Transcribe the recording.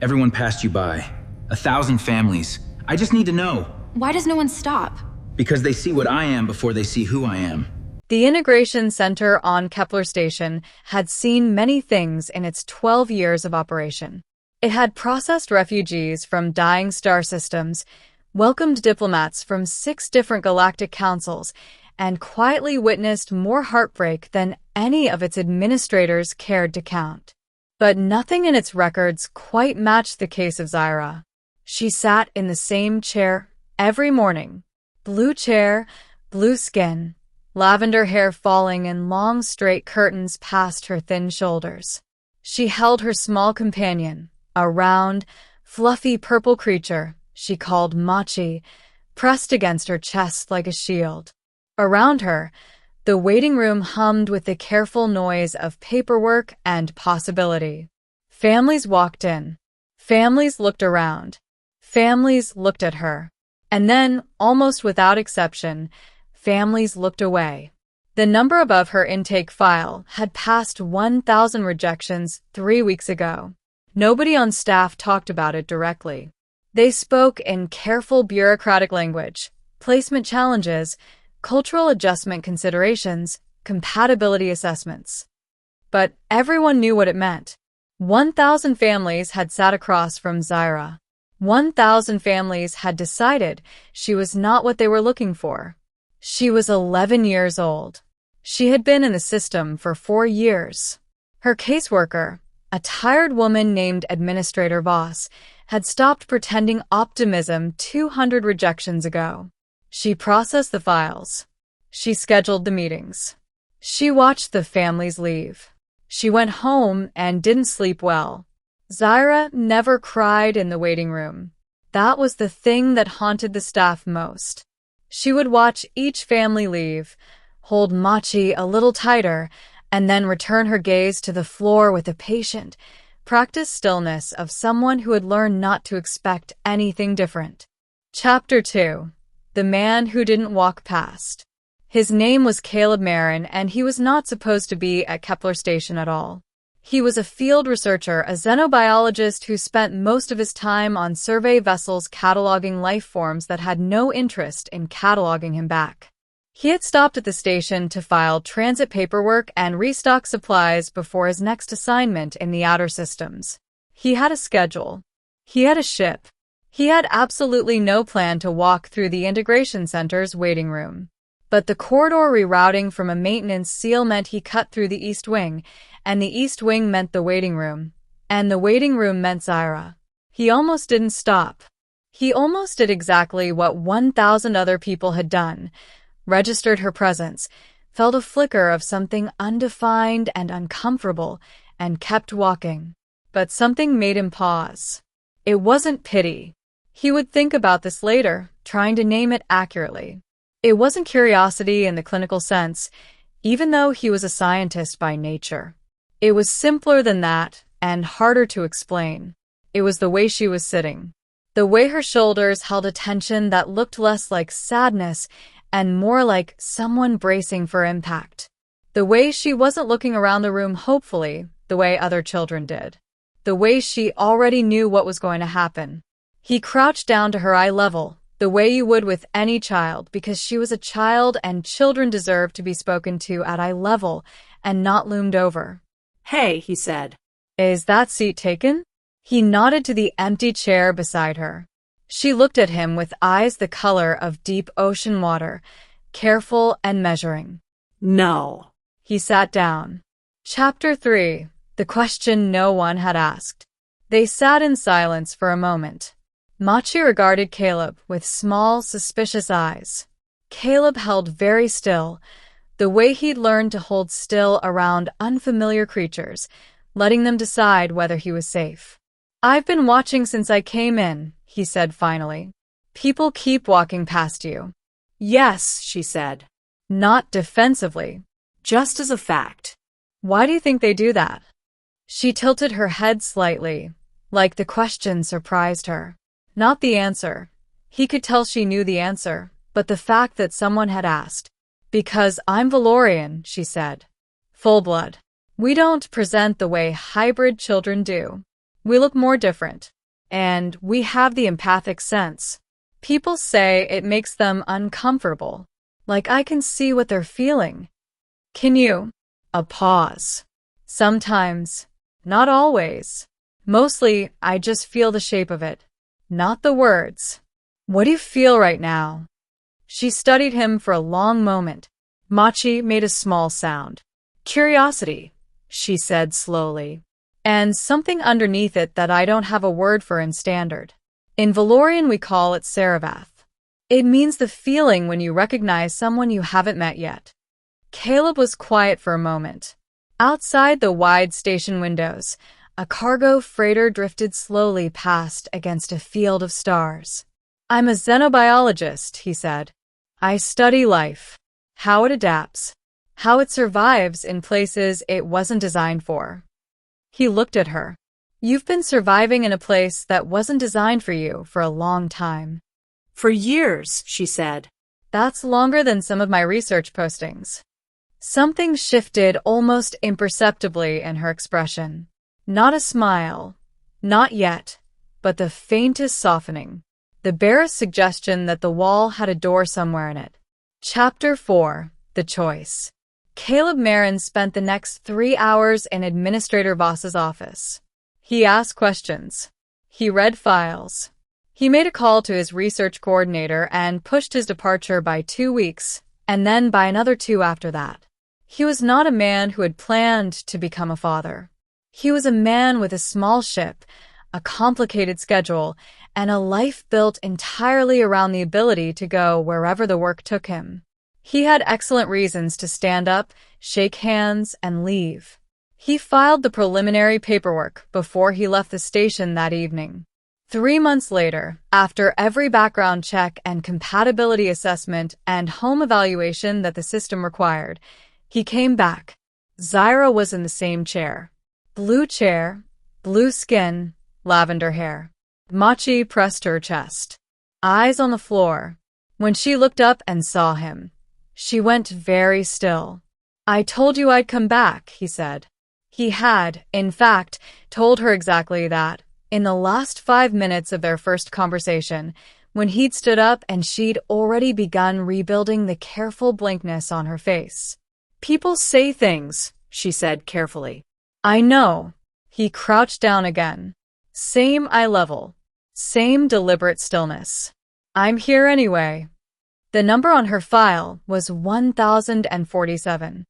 Everyone passed you by. 1,000 families. I just need to know. Why does no one stop? Because they see what I am before they see who I am. The Integration Center on Kepler Station had seen many things in its 12 years of operation. It had processed refugees from dying star systems, welcomed diplomats from 6 different galactic councils, and quietly witnessed more heartbreak than any of its administrators cared to count. But nothing in its records quite matched the case of Zyra. She sat in the same chair every morning. Blue chair, blue skin, lavender hair falling in long straight curtains past her thin shoulders. She held her small companion, a round, fluffy purple creature she called Machi, pressed against her chest like a shield. Around her, the waiting room hummed with the careful noise of paperwork and possibility. Families walked in. Families looked around. Families looked at her. And then, almost without exception, families looked away. The number above her intake file had passed 1,000 rejections 3 weeks ago. Nobody on staff talked about it directly. They spoke in careful bureaucratic language, placement challenges, cultural adjustment considerations, compatibility assessments. But everyone knew what it meant. 1,000 families had sat across from Zyra. 1,000 families had decided she was not what they were looking for. She was 11 years old. She had been in the system for 4 years. Her caseworker, a tired woman named Administrator Voss, had stopped pretending optimism 200 rejections ago. She processed the files. She scheduled the meetings. She watched the families leave. She went home and didn't sleep well. Zyra never cried in the waiting room. That was the thing that haunted the staff most. She would watch each family leave, hold Machi a little tighter, and then return her gaze to the floor with a patient, practiced stillness of someone who had learned not to expect anything different. Chapter 2. The Man Who Didn't Walk Past. His name was Caleb Marin, and he was not supposed to be at Kepler Station at all. He was a field researcher, a xenobiologist who spent most of his time on survey vessels cataloging life forms that had no interest in cataloging him back. He had stopped at the station to file transit paperwork and restock supplies before his next assignment in the outer systems. He had a schedule. He had a ship. He had absolutely no plan to walk through the Integration Center's waiting room. But the corridor rerouting from a maintenance seal meant he cut through the East Wing, and the East Wing meant the waiting room, and the waiting room meant Zyra. He almost didn't stop. He almost did exactly what 1,000 other people had done, registered her presence, felt a flicker of something undefined and uncomfortable, and kept walking. But something made him pause. It wasn't pity. He would think about this later, trying to name it accurately. It wasn't curiosity in the clinical sense, even though he was a scientist by nature. It was simpler than that, and harder to explain. It was the way she was sitting. The way her shoulders held a tension that looked less like sadness and more like someone bracing for impact. The way she wasn't looking around the room hopefully, the way other children did. The way she already knew what was going to happen. He crouched down to her eye level, the way you would with any child, because she was a child and children deserved to be spoken to at eye level and not loomed over. "Hey," he said. "Is that seat taken?" He nodded to the empty chair beside her. She looked at him with eyes the color of deep ocean water, careful and measuring. "No." He sat down. Chapter 3. The question no one had asked. They sat in silence for a moment. Machi regarded Caleb with small, suspicious eyes. Caleb held very still, the way he'd learned to hold still around unfamiliar creatures, letting them decide whether he was safe. "I've been watching since I came in," he said finally. "People keep walking past you." "Yes," she said. Not defensively. "Just as a fact." "Why do you think they do that?" She tilted her head slightly, like the question surprised her. Not the answer. He could tell she knew the answer, but the fact that someone had asked. "Because I'm Velorian," she said. "Full blood. We don't present the way hybrid children do." We look more different. And we have the empathic sense. People say it makes them uncomfortable. Like I can see what they're feeling. Can you? A pause. Sometimes. Not always. Mostly, I just feel the shape of it. Not the words. What do you feel right now? She studied him for a long moment. Machi made a small sound. Curiosity, she said slowly. And something underneath it that I don't have a word for in standard. In Velorian we call it Saravath. It means the feeling when you recognize someone you haven't met yet. Caleb was quiet for a moment. Outside the wide station windows, a cargo freighter drifted slowly past against a field of stars. I'm a xenobiologist, he said. I study life, how it adapts, how it survives in places it wasn't designed for. He looked at her. You've been surviving in a place that wasn't designed for you for a long time. For years, she said. That's longer than some of my research postings. Something shifted almost imperceptibly in her expression. Not a smile. Not yet. But the faintest softening. The barest suggestion that the wall had a door somewhere in it. Chapter 4. The Choice. Caleb Marin spent the next 3 hours in Administrator Voss's office. He asked questions. He read files. He made a call to his research coordinator and pushed his departure by 2 weeks, and then by another 2 after that. He was not a man who had planned to become a father. He was a man with a small ship, a complicated schedule, and a life built entirely around the ability to go wherever the work took him. He had excellent reasons to stand up, shake hands, and leave. He filed the preliminary paperwork before he left the station that evening. 3 months later, after every background check and compatibility assessment and home evaluation that the system required, he came back. Zyra was in the same chair. Blue chair, blue skin, lavender hair. Machi pressed her chest. Eyes on the floor. When she looked up and saw him, she went very still. I told you I'd come back, he said. He had, in fact, told her exactly that, in the last 5 minutes of their first conversation, when he'd stood up and she'd already begun rebuilding the careful blankness on her face. People say things, she said carefully. I know. He crouched down again. Same eye level. Same deliberate stillness. I'm here anyway. The number on her file was 1047.